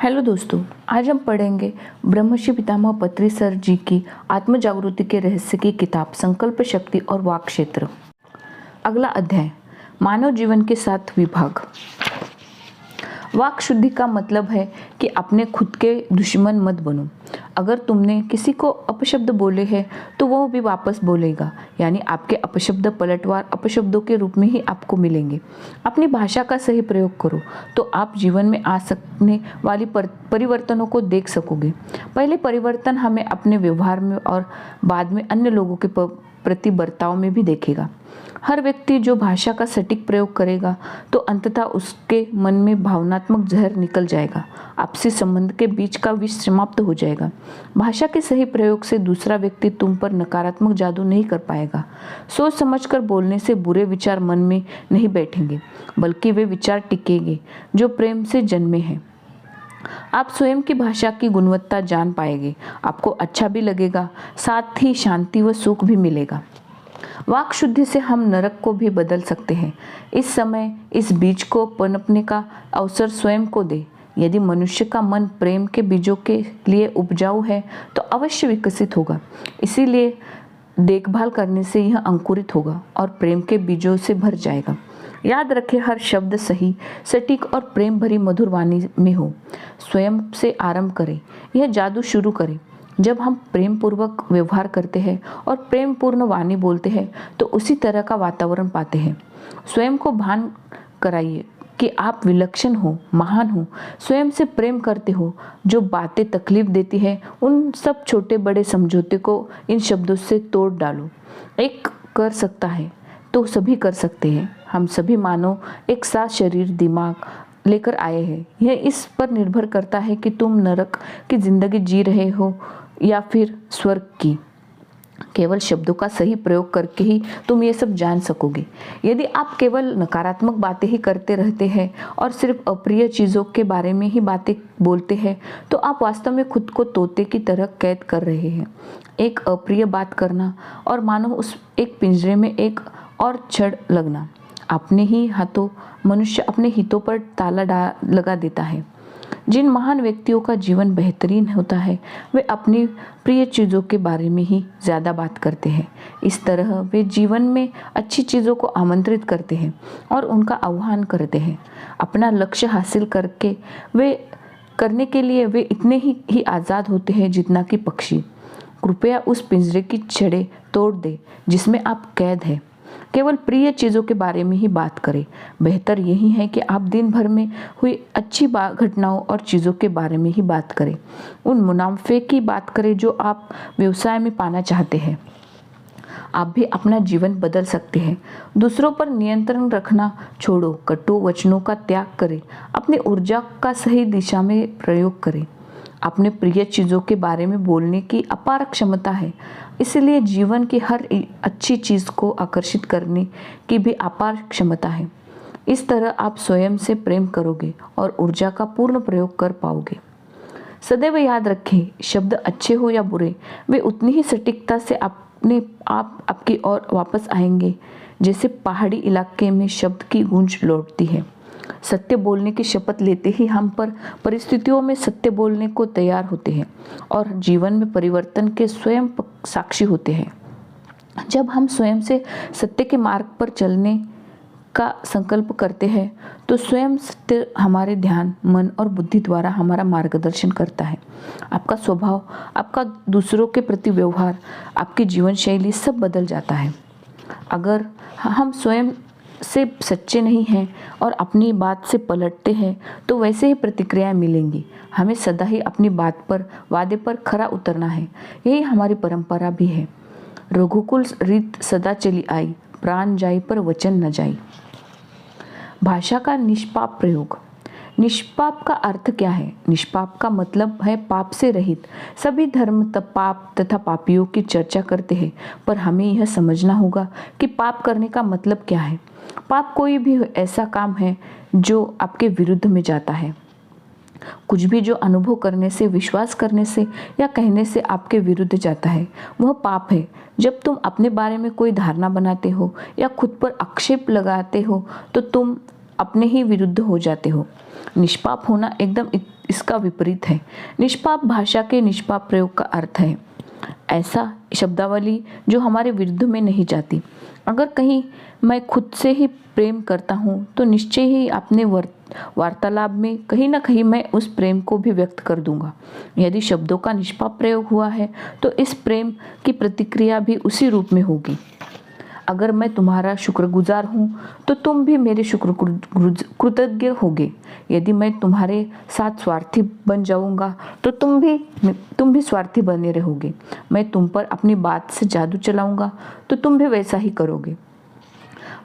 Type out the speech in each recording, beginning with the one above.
Hello दोस्तों, आज हम पढ़ेंगे ब्रह्मर्षि पितामह पत्री सर जी की आत्म जागृति के रहस्य की किताब संकल्प शक्ति और वाक क्षेत्र। अगला अध्याय, मानव जीवन के 7 विभाग। वाक शुद्धि का मतलब है कि अपने खुद के दुश्मन मत बनो। अगर तुमने किसी को अपशब्द बोले हैं तो वह भी वापस बोलेगा, यानी आपके अपशब्द पलटवार अपशब्दों के रूप में ही आपको मिलेंगे। अपनी भाषा का सही प्रयोग करो तो आप जीवन में आ सकने वाली परिवर्तनों को देख सकोगे। पहले परिवर्तन हमें अपने व्यवहार में और बाद में अन्य लोगों के प्रति बर्ताव में भी देखेगा। हर व्यक्ति जो भाषा का सटीक प्रयोग करेगा तो अंततः उसके मन में भावनात्मक जहर निकल जाएगा, आपसी संबंध के बीच का विष समाप्त हो जाएगा। भाषा के सही प्रयोग से दूसरा व्यक्ति तुम पर नकारात्मक जादू नहीं कर पाएगा। सोच समझकर बोलने से बुरे विचार मन में नहीं बैठेंगे, बल्कि वे विचार टिकेंगे जो प्रेम से जन्मे हैं। आप स्वयं की भाषा की गुणवत्ता जान पाएंगे, आपको अच्छा भी लगेगा, साथ ही शांति व सुख भी मिलेगा। वाक शुद्धि से हम नरक को भी बदल सकते हैं। इस समय इस बीज को पनपने का अवसर स्वयं को दे। यदि मनुष्य का मन प्रेम के बीजों के लिए उपजाऊ है तो अवश्य विकसित होगा। इसीलिए देखभाल करने से यह अंकुरित होगा और प्रेम के बीजों से भर जाएगा। याद रखें, हर शब्द सही, सटीक और प्रेम भरी मधुर वाणी में हो। स्वयं से आरंभ करें, यह जादू शुरू करें। जब हम प्रेम पूर्वक व्यवहार करते हैं और प्रेम पूर्ण वाणी बोलते हैं तो उसी तरह का वातावरण पाते हैं। स्वयं को भान कराइए कि आप विलक्षण हो, महान हो। स्वयं से प्रेम करते हो। जो बातें तकलीफ देती है उन सब छोटे बड़े समझौते को इन शब्दों से तोड़ डालो। एक कर सकता है तो सभी कर सकते हैं। हम सभी मानो एक साथ शरीर दिमाग लेकर आए हैं। यह इस पर निर्भर करता है कि तुम नरक की जिंदगी जी रहे हो या फिर स्वर्ग की। केवल शब्दों का सही प्रयोग करके ही तुम ये सब जान सकोगे। यदि आप केवल नकारात्मक बातें ही करते रहते हैं और सिर्फ अप्रिय चीज़ों के बारे में ही बातें बोलते हैं तो आप वास्तव में खुद को तोते की तरह कैद कर रहे हैं। एक अप्रिय बात करना और मानो उस एक पिंजरे में एक और छड़ लगना। अपने ही हाथों मनुष्य अपने हितों पर ताला लगा देता है। जिन महान व्यक्तियों का जीवन बेहतरीन होता है वे अपनी प्रिय चीज़ों के बारे में ही ज़्यादा बात करते हैं। इस तरह वे जीवन में अच्छी चीज़ों को आमंत्रित करते हैं और उनका आह्वान करते हैं। अपना लक्ष्य हासिल करने के लिए वे इतने ही आज़ाद होते हैं जितना कि पक्षी। कृपया उस पिंजरे की छड़ें तोड़ दे जिसमें आप कैद हैं। केवल प्रिय चीज़ों के बारे में ही बात करें। बेहतर यही है कि आप दिन भर में हुई अच्छी घटनाओं और चीज़ों के बारे में ही बात करें। उन मुनाफे की बात करें जो आप व्यवसाय में पाना चाहते हैं। आप भी अपना जीवन बदल सकते हैं। दूसरों पर नियंत्रण रखना छोड़ो, कटु वचनों का त्याग करें। अपनी ऊर्जा का सही दिशा में प्रयोग करें। अपने प्रिय चीज़ों के बारे में बोलने की अपार क्षमता है, इसलिए जीवन की हर अच्छी चीज़ को आकर्षित करने की भी अपार क्षमता है। इस तरह आप स्वयं से प्रेम करोगे और ऊर्जा का पूर्ण प्रयोग कर पाओगे। सदैव याद रखें, शब्द अच्छे हो या बुरे, वे उतनी ही सटीकता से आपकी ओर वापस आएंगे जैसे पहाड़ी इलाके में शब्द की गूंज लौटती है। सत्य बोलने की शपथ लेते ही हम परिस्थितियों में सत्य बोलने को तैयार होते हैं और जीवन में परिवर्तन के स्वयं साक्षी होते हैं। जब हम स्वयं से सत्य के मार्ग पर चलने का संकल्प करते हैं तो स्वयं सत्य हमारे ध्यान, मन और बुद्धि द्वारा हमारा मार्गदर्शन करता है। आपका स्वभाव, आपका दूसरों के प्रति व्यवहार, आपकी जीवन शैली सब बदल जाता है। अगर हम स्वयं से सच्चे नहीं हैं और अपनी बात से पलटते हैं तो वैसे ही प्रतिक्रियाएं मिलेंगी। हमें सदा ही अपनी वादे पर खरा उतरना है। यही हमारी परंपरा भी है। रघुकुल रीत सदा चली आई, प्राण जाई पर वचन न जाई। भाषा का निष्पाप प्रयोग। निष्पाप का अर्थ क्या है? निष्पाप का मतलब है पाप से रहित। सभी धर्म पाप तथा पापियों की चर्चा करते हैं, पर हमें यह समझना होगा कि पाप करने का मतलब क्या है। पाप कोई भी ऐसा काम है जो आपके विरुद्ध में जाता है। कुछ भी जो अनुभव करने से, विश्वास करने से या कहने से आपके विरुद्ध जाता है वह पाप है। जब तुम अपने बारे में कोई धारणा बनाते हो या खुद पर आक्षेप लगाते हो तो तुम अपने ही विरुद्ध हो जाते हो। निष्पाप होना एकदम इसका विपरीत है। निष्पाप भाषा के निष्पाप प्रयोग का अर्थ है ऐसा शब्दावली जो हमारे विरुद्ध में नहीं जाती। अगर कहीं मैं खुद से ही प्रेम करता हूँ तो निश्चय ही अपने वार्तालाप में कहीं ना कहीं मैं उस प्रेम को भी व्यक्त कर दूंगा। यदि शब्दों का निष्पाप प्रयोग हुआ है तो इस प्रेम की प्रतिक्रिया भी उसी रूप में होगी। अगर मैं तुम्हारा शुक्रगुजार हूँ तो तुम भी मेरे कृतज्ञ होगे। यदि मैं तुम्हारे साथ स्वार्थी बन जाऊंगा तो तुम भी स्वार्थी बने रहोगे। मैं तुम पर अपनी बात से जादू चलाऊंगा तो तुम भी वैसा ही करोगे।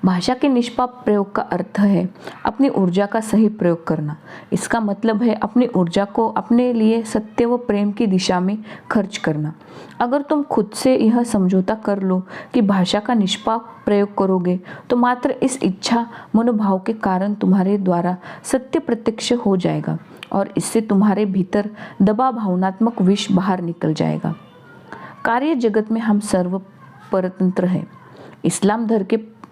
भाषा के निष्पाप प्रयोग का अर्थ है अपनी ऊर्जा का सही प्रयोग करना। इसका मतलब है अपनी ऊर्जा को अपने लिए सत्य व प्रेम की दिशा में खर्च करना। अगर तुम खुद से यह समझौता कर लो कि भाषा का निष्पाप प्रयोग करोगे तो मात्र इस इच्छा मनोभाव के कारण तुम्हारे द्वारा सत्य प्रत्यक्ष हो जाएगा और इससे तुम्हारे भीतर दबा भावनात्मक विष बाहर निकल जाएगा। कार्य जगत में हम सर्व परतंत्र हैं। इस्लाम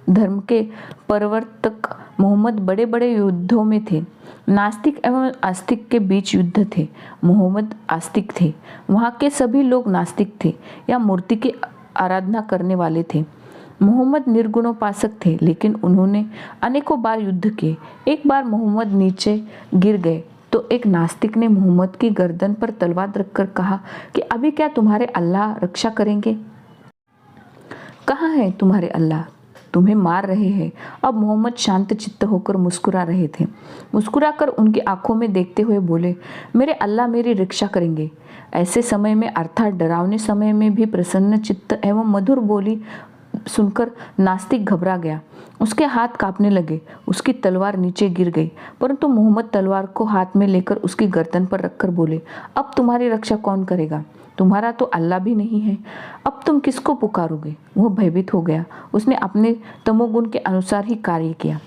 धर्म के प्रवर्तक मोहम्मद बड़े बड़े युद्धों में थे। नास्तिक एवं आस्तिक के बीच युद्ध थे। मोहम्मद आस्तिक थे, वहाँ के सभी लोग नास्तिक थे या मूर्ति की आराधना करने वाले थे। मोहम्मद निर्गुणोपासक थे, लेकिन उन्होंने अनेकों बार युद्ध किए। एक बार मोहम्मद नीचे गिर गए तो एक नास्तिक ने मोहम्मद की गर्दन पर तलवार रखकर कहा कि अभी क्या तुम्हारे अल्लाह रक्षा करेंगे? कहाँ है तुम्हारे अल्लाह? तुम्हें मार रहे हैं। अब मोहम्मद शांत चित्त होकर मुस्कुरा रहे थे। मुस्कुराकर उनकी आंखों में देखते हुए बोले, मेरे अल्लाह मेरी रक्षा करेंगे। ऐसे समय में अर्थात डरावने समय में भी प्रसन्न चित्त एवं मधुर बोली सुनकर नास्तिक घबरा गया। उसके हाथ कांपने लगे। उसकी तलवार नीचे गिर गई, परंतु मोहम्मद तलवार को हाथ में लेकर उसकी गर्दन पर रखकर बोले, अब तुम्हारी रक्षा कौन करेगा? तुम्हारा तो अल्लाह भी नहीं है। अब तुम किसको पुकारोगे? वह भयभीत हो गया। उसने अपने तमोगुण के अनुसार ही कार्य किया।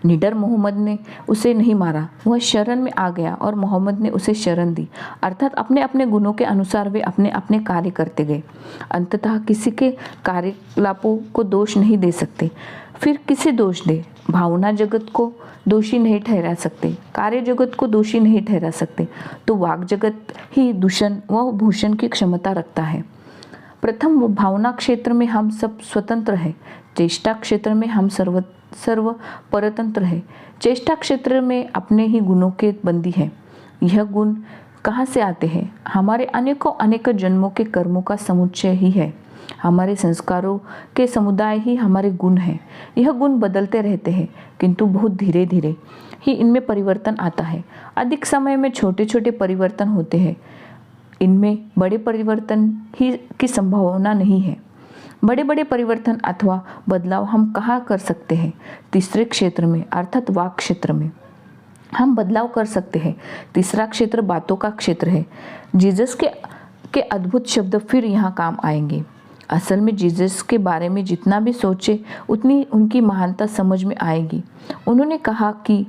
निडर मोहम्मद ने उसे नहीं मारा। वह शरण में आ गया और मोहम्मद ने उसे शरण दी। अर्थात अपने अपने गुणों के अनुसार वे अपने अपने कार्य करते गए। अंततः किसी के कार्यकलापों को दोष नहीं दे सकते, फिर किसे दोष दे? भावना जगत को दोषी नहीं ठहरा सकते, कार्य जगत को दोषी नहीं ठहरा सकते, तो वाक जगत ही दूषण व भूषण की क्षमता रखता है। प्रथम भावना क्षेत्र में हम सब स्वतंत्र हैं। चेष्टा क्षेत्र में हम सर्व परतंत्र है। चेष्टा क्षेत्र में अपने ही गुणों के बंदी है। यह गुण कहाँ से आते हैं? हमारे अनेक जन्मों के कर्मों का समुच्चय ही है। हमारे संस्कारों के समुदाय ही हमारे गुण हैं। यह गुण बदलते रहते हैं, किंतु बहुत धीरे धीरे ही इनमें परिवर्तन आता है। अधिक समय में छोटे छोटे परिवर्तन होते हैं। इनमें बड़े परिवर्तन ही की संभावना नहीं है। बड़े बड़े परिवर्तन अथवा बदलाव हम कहाँ कर सकते हैं? तीसरे क्षेत्र में अर्थात वाक क्षेत्र में हम बदलाव कर सकते हैं। तीसरा क्षेत्र बातों का क्षेत्र है। जीसस के अद्भुत शब्द फिर यहाँ काम आएंगे। असल में जीसस के बारे में जितना भी सोचे उतनी उनकी महानता समझ में आएगी। उन्होंने कहा कि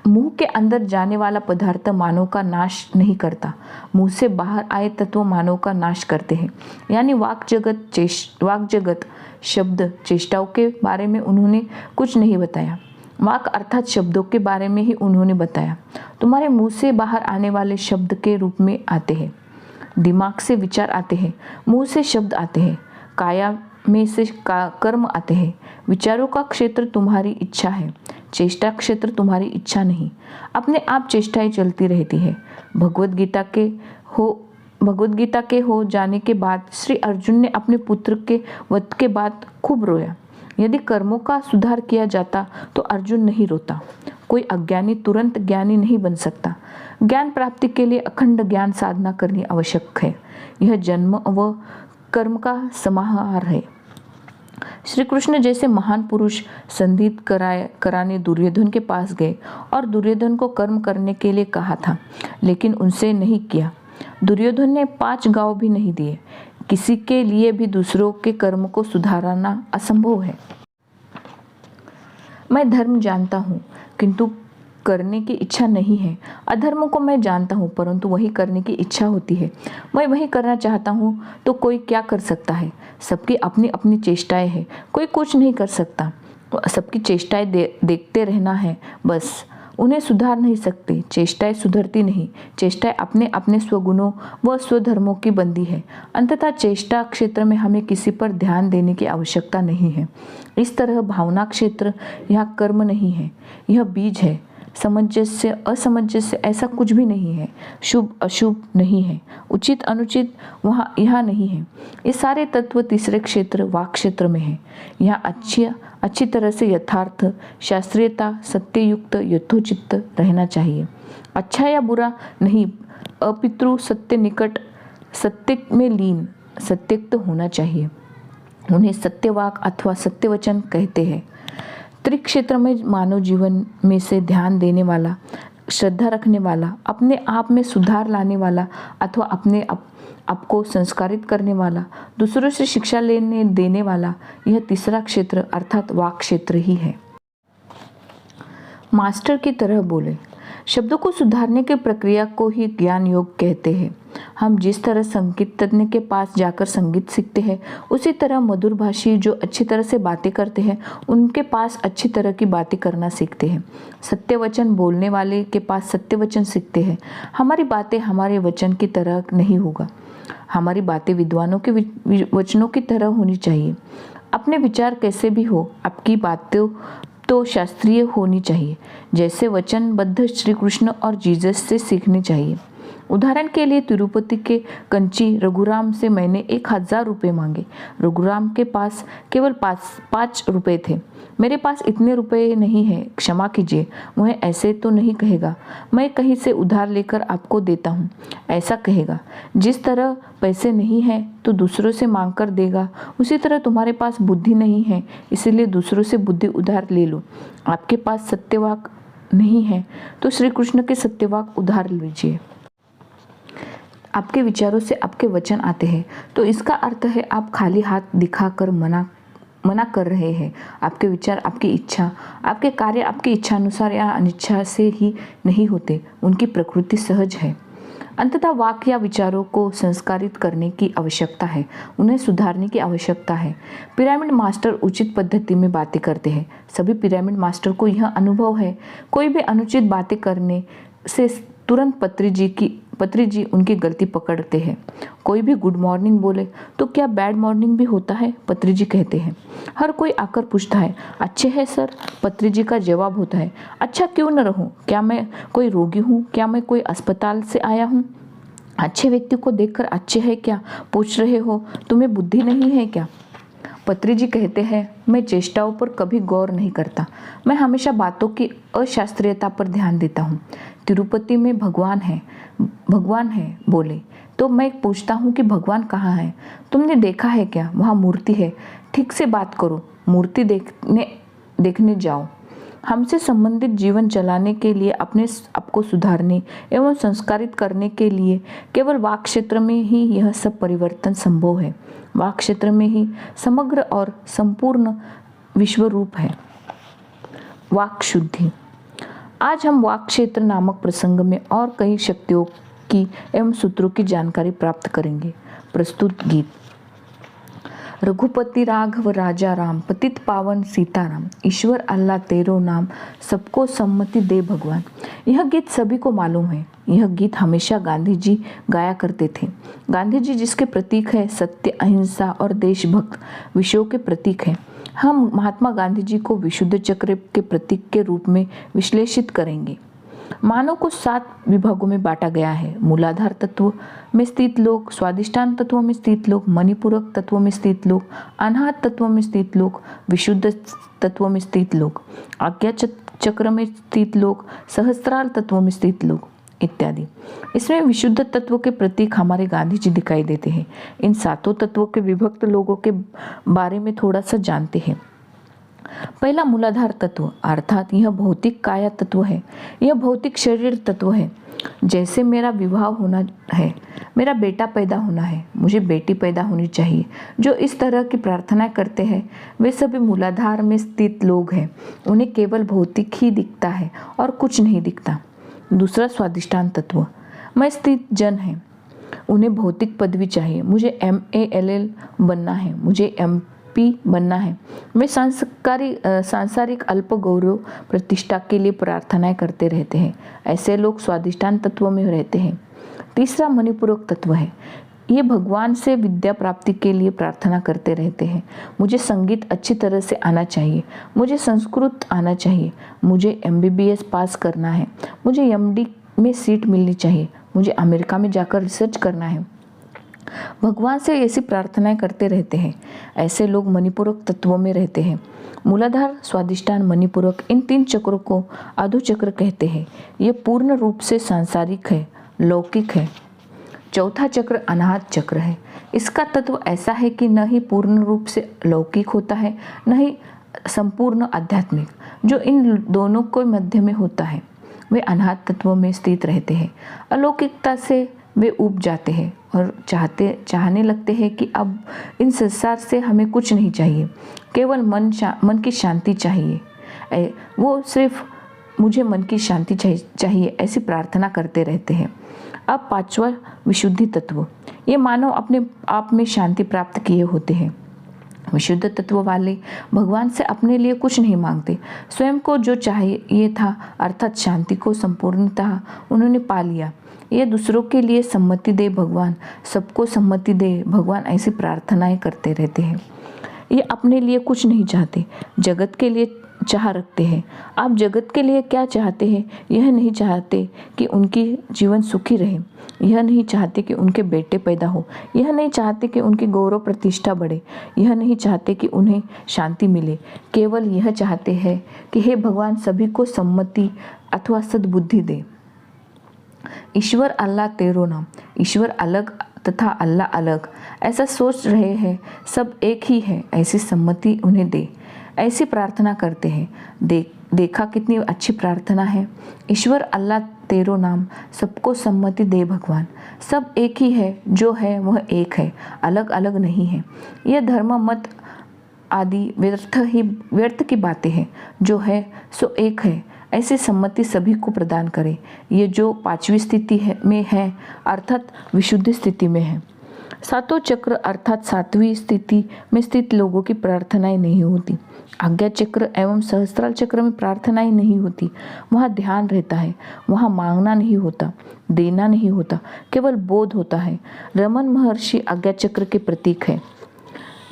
मुंह के अंदर जाने वाला पदार्थ मानव का नाश नहीं करता, मुंह से बाहर आए तत्व मानव का नाश करते हैं। यानी वाक जगत शब्द चेष्टाओं के बारे में उन्होंने कुछ नहीं बताया। वाक अर्थात शब्दों के बारे में ही उन्होंने बताया। तुम्हारे मुंह से बाहर आने वाले शब्द के रूप में आते हैं। दिमाग से विचार आते हैं, मुंह से शब्द आते हैं, काया में से कर्म आते हैं। विचारों का क्षेत्र तुम्हारी इच्छा है, चेष्टा क्षेत्र तुम्हारी इच्छा नहीं। अपने आप चेष्टाएं चलती रहती है। भगवद गीता के हो जाने के बाद श्री अर्जुन ने अपने पुत्र के वध के बाद खूब रोया। यदि कर्मों का सुधार किया जाता तो अर्जुन नहीं रोता। कोई अज्ञानी तुरंत ज्ञानी नहीं बन सकता। ज्ञान प्राप्ति के लिए अखंड ज्ञान साधना करनी आवश्यक है। यह जन्म व कर्म का समाहार है। श्री कृष्ण जैसे महान पुरुष संधि कराने दुर्योधन के पास गए और दुर्योधन को कर्म करने के लिए कहा था, लेकिन उनसे नहीं किया। दुर्योधन ने 5 गांव भी नहीं दिए। किसी के लिए भी दूसरों के कर्म को सुधारना असंभव है। मैं धर्म जानता हूँ किंतु करने की इच्छा नहीं है। अधर्म को मैं जानता हूँ परंतु वही करने की इच्छा होती है। मैं वही करना चाहता हूँ तो कोई क्या कर सकता है? सबकी अपनी अपनी चेष्टाएं हैं, कोई कुछ नहीं कर सकता। सबकी चेष्टाएं देखते रहना है बस। उन्हें सुधार नहीं सकते, चेष्टाएं सुधरती नहीं। चेष्टाएं अपने अपने स्वगुणों व स्वधर्मों की बंदी है। अंततः चेष्टा क्षेत्र में हमें किसी पर ध्यान देने की आवश्यकता नहीं है। इस तरह भावना क्षेत्र यहाँ कर्म नहीं है, यह बीज है। सामंजस्य असमंजस्य ऐसा कुछ भी नहीं है। शुभ अशुभ नहीं है, उचित अनुचित वहाँ यहाँ नहीं है। ये सारे तत्व तीसरे क्षेत्र वाक क्षेत्र में है। यहाँ अच्छी तरह से यथार्थ, शास्त्रीयता, सत्ययुक्त, यथोचित रहना चाहिए। अच्छा या बुरा नहीं, अपितृ सत्य निकट, सत्य में लीन, सत्यक्त होना चाहिए। उन्हें सत्यवाक अथवा सत्यवचन कहते हैं। त्रिक्षेत्र में मानव जीवन में से ध्यान देने वाला, श्रद्धा रखने वाला, अपने आप में सुधार लाने वाला अथवा अपने आप को संस्कारित करने वाला, दूसरों से शिक्षा लेने देने वाला, यह तीसरा क्षेत्र अर्थात वाक क्षेत्र ही है। मास्टर की तरह बोले। शब्दों को सुधारने की प्रक्रिया को ही ज्ञान योग कहते हैं। हम जिस तरह संगीत तज्ञ के पास जाकर संगीत सीखते हैं, उसी तरह मधुर भाषी जो अच्छी तरह से बातें करते हैं उनके पास अच्छी तरह की बातें करना सीखते हैं। सत्य वचन बोलने वाले के पास सत्य वचन सीखते हैं। हमारी बातें हमारे वचन की तरह नहीं होगा, हमारी बातें विद्वानों के वचनों की तरह होनी चाहिए। अपने विचार कैसे भी हो, आपकी बातें तो शास्त्रीय होनी चाहिए, जैसे वचनबद्ध श्री कृष्ण और जीसस से सीखनी चाहिए। उदाहरण के लिए तिरुपति के कंची रघुराम से मैंने 1000 रुपये मांगे। रघुराम के पास केवल 5 रुपये थे। मेरे पास इतने रुपए नहीं है, क्षमा कीजिए। वह ऐसे तो नहीं कहेगा, मैं कहीं से उधार लेकर आपको देता हूँ, ऐसा कहेगा। जिस तरह पैसे नहीं हैं तो दूसरों से मांग कर देगा, उसी तरह तुम्हारे पास बुद्धि नहीं है, इसीलिए दूसरों से बुद्धि उधार ले लो। आपके पास सत्यवाक नहीं है तो श्री कृष्ण के सत्यवाक उधार लीजिए। आपके विचारों से आपके वचन आते हैं तो इसका अर्थ है आप खाली हाथ दिखाकर मना कर रहे हैं। आपके विचार, आपकी इच्छा, आपके कार्य आपकी इच्छा अनुसार या अनिच्छा से ही नहीं होते, उनकी प्रकृति सहज है। अंततः वाक्य या विचारों को संस्कारित करने की आवश्यकता है, उन्हें सुधारने की आवश्यकता है। पिरामिड मास्टर उचित पद्धति में बातें करते हैं। सभी पिरामिड मास्टर को यह अनुभव है, कोई भी अनुचित बातें करने से तुरंत पत्री जी उनकी गलती पकड़ते हैं। कोई भी गुड मॉर्निंग बोले तो क्या बैड मॉर्निंग भी होता है, पत्री जी कहते हैं। हर कोई आकर पूछता है, अच्छे है सर? पत्री जी का जवाब होता है, अच्छा क्यों न रहूं? क्या मैं कोई रोगी हूँ? क्या मैं कोई अस्पताल से आया हूँ? अच्छे व्यक्ति को देखकर अच्छे है क्या पूछ रहे हो? तुम्हें बुद्धि नहीं है क्या? पत्री जी कहते हैं, मैं चेष्टाओं पर कभी गौर नहीं करता, मैं हमेशा बातों की अशास्त्रीयता पर ध्यान देता हूँ। तिरुपति में भगवान है बोले तो मैं पूछता हूँ कि भगवान कहाँ है? तुमने देखा है क्या? वहाँ मूर्ति है। ठीक से बात करो, मूर्ति देखने जाओ। हमसे संबंधित जीवन चलाने के लिए, अपने आपको सुधारने एवं संस्कारित करने के लिए केवल वाक क्षेत्र में ही यह सब परिवर्तन संभव है। वाक क्षेत्र में ही समग्र और संपूर्ण विश्व रूप है। वाक शुद्धि। आज हम वाक क्षेत्र नामक प्रसंग में और कई शक्तियों की एवं सूत्रों की जानकारी प्राप्त करेंगे। प्रस्तुत गीत। रघुपति राघव राजा राम, पतित पावन सीताराम, ईश्वर अल्लाह तेरो नाम, सबको सम्मति दे भगवान। यह गीत सभी को मालूम है। यह गीत हमेशा गांधी जी गाया करते थे। गांधी जी जिसके प्रतीक है सत्य, अहिंसा और देशभक्त विषयों के प्रतीक हैं। हम महात्मा गांधी जी को विशुद्ध चक्र के प्रतीक के रूप में विश्लेषित करेंगे। मानव को 7 विभागों में बांटा गया है। मूलाधार तत्व में स्थित लोग, स्वादिष्टान तत्वों में स्थित लोग, मणिपूरक तत्वों में स्थित लोग, अनाहत तत्वों में स्थित लोग, विशुद्ध तत्वों में स्थित लोग, आज्ञा चक्र में स्थित लोग, सहस्त्रार तत्वों में स्थित लोग इत्यादि। इसमें विशुद्ध तत्व के प्रतीक हमारे गांधी जी दिखाई देते हैं। इन 7 तत्वों के विभक्त लोगों के बारे में थोड़ा सा जानते हैं। पहला मूलाधार तत्व अर्थात यह भौतिक काया तत्व है। यह भौतिक शरीर तत्व है। जैसे मेरा विवाह होना है, मेरा बेटा पैदा होना है, मुझे बेटी पैदा होनी चाहिए, जो इस तरह की प्रार्थना करते हैं वे सभी मूलाधार में स्थित लोग हैं। उन्हें केवल भौतिक ही दिखता है और कुछ नहीं दिखता। दूसरा स्वादिष्टान तत्व में स्थित जन है। उन्हें भौतिक पदवी चाहिए, मुझे MA LL बनना है, मुझे MP पी बनना है। वे सांसारिक अल्प गौरव प्रतिष्ठा के लिए प्रार्थनाएं करते रहते हैं। ऐसे लोग स्वादिष्टान तत्व में रहते हैं। तीसरा मणिपूरक तत्व है। ये भगवान से विद्या प्राप्ति के लिए प्रार्थना करते रहते हैं। मुझे संगीत अच्छी तरह से आना चाहिए, मुझे संस्कृत आना चाहिए, मुझे MBBS पास करना है, मुझे MD में सीट मिलनी चाहिए, मुझे अमेरिका में जाकर रिसर्च करना है। भगवान से ऐसी प्रार्थनाएं करते रहते हैं। ऐसे लोग मणिपूरक तत्वों में रहते हैं। मूलाधार, स्वादिष्टान, मणिपूरक, इन 3 चक्रों को आधु चक्र कहते हैं। ये पूर्ण रूप से सांसारिक है, लौकिक है। चौथा चक्र अनाहत चक्र है। इसका तत्व ऐसा है कि न ही पूर्ण रूप से लौकिक होता है, न ही संपूर्ण आध्यात्मिक, जो इन दोनों के मध्य में होता है। वे अनाहत तत्व में स्थित रहते हैं। अलौकिकता से वे ऊब जाते हैं और चाहने लगते हैं कि अब इन संसार से हमें कुछ नहीं चाहिए, केवल मन की शांति चाहिए। वो सिर्फ मुझे मन की शांति चाहिए ऐसी प्रार्थना करते रहते हैं। अब 5वां विशुद्धि तत्व। ये मानव अपने आप में शांति प्राप्त किए होते हैं। विशुद्ध तत्व वाले भगवान से अपने लिए कुछ नहीं मांगते। स्वयं को जो चाहिए था अर्थात शांति को संपूर्णतः उन्होंने पा लिया। ये दूसरों के लिए सम्मति दे भगवान, सबको सम्मति दे भगवान, ऐसी प्रार्थनाएं करते रहते हैं। ये अपने लिए कुछ नहीं चाहते, जगत के लिए चाह रखते हैं। आप जगत के लिए क्या चाहते हैं? यह नहीं चाहते कि उनकी जीवन सुखी रहे, यह नहीं चाहते कि उनके बेटे पैदा हो, यह नहीं चाहते कि उनकी गौरव प्रतिष्ठा बढ़े, यह नहीं चाहते कि उन्हें शांति मिले। केवल यह चाहते हैं कि हे भगवान सभी को सम्मति अथवा सद्बुद्धि दे। ईश्वर अल्लाह तेरो नाम। ईश्वर अलग तथा अल्लाह अलग ऐसा सोच रहे हैं, सब एक ही है ऐसी सम्मति उन्हें दे। ऐसी प्रार्थना करते हैं। देखा कितनी अच्छी प्रार्थना है। ईश्वर अल्लाह तेरो नाम, सबको सम्मति दे भगवान। सब एक ही है, जो है वह एक है, अलग अलग नहीं है। यह धर्म मत आदि व्यर्थ की बातें हैं। जो है सो एक है, ऐसी सम्मति सभी को प्रदान करे। ये जो 5वीं स्थिति में है अर्थात विशुद्ध स्थिति में है। 7वां चक्र अर्थात 7वीं स्थिति में स्थित लोगों की प्रार्थनाएं नहीं होती। आज्ञा चक्र एवं सहस्त्रार चक्र में प्रार्थनाएं नहीं होती। वहाँ ध्यान रहता है, वहाँ मांगना नहीं होता, देना नहीं होता, केवल बोध होता है। रमन महर्षि आज्ञा चक्र के प्रतीक है।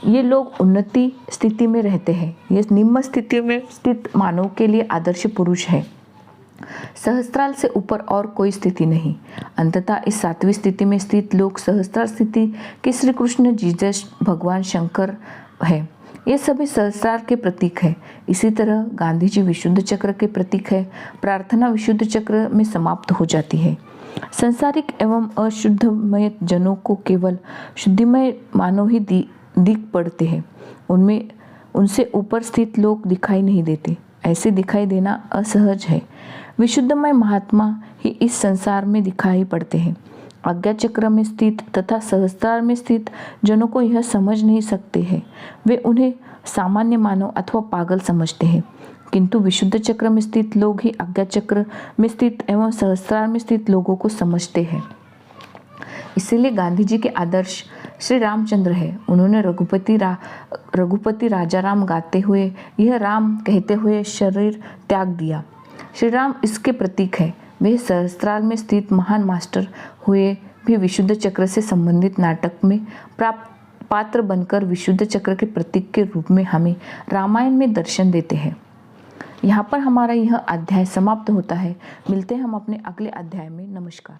ये लोग उन्नति स्थिति में रहते हैं। ये निम्न स्थिति में स्थित मानव के लिए आदर्श पुरुष है। सहस्त्राल से ऊपर और कोई स्थिति नहीं। अंततः इस 7वीं स्थिति में स्थित लोग सहस्त्रार स्थिति के श्री कृष्ण, जीसस, भगवान शंकर है। ये सभी सहस्त्रार के प्रतीक है। इसी तरह गांधी जी विशुद्ध चक्र के प्रतीक है। प्रार्थना विशुद्ध चक्र में समाप्त हो जाती है। संसारिक एवं अशुद्धमय जनों को केवल शुद्धिमय मानव ही दिख पड़ते हैं। उनसे ऊपर स्थित लोग दिखाई नहीं देते। ऐसे दिखाई देना असहज है। विशुद्धमय महात्मा ही इस संसार में दिखाई पड़ते हैं। आज्ञा चक्र में स्थित तथा सहस्त्रार में स्थित जनों को यह समझ नहीं सकते हैं। वे उन्हें सामान्य मानव अथवा पागल समझते हैं। किंतु विशुद्ध चक्र में स्थित लोग ही आज्ञा चक्र में स्थित एवं सहस्त्रार में स्थित लोगों को समझते हैं। इसीलिए गांधी जी के आदर्श श्री रामचंद्र है। उन्होंने रघुपति राजा राम गाते हुए यह राम कहते हुए शरीर त्याग दिया। श्री राम इसके प्रतीक है। वे सहस्त्रार में स्थित महान मास्टर हुए भी विशुद्ध चक्र से संबंधित नाटक में पात्र बनकर विशुद्ध चक्र के प्रतीक के रूप में हमें रामायण में दर्शन देते हैं। यहाँ पर हमारा यह अध्याय समाप्त होता है। मिलते हैं हम अपने अगले अध्याय में। नमस्कार।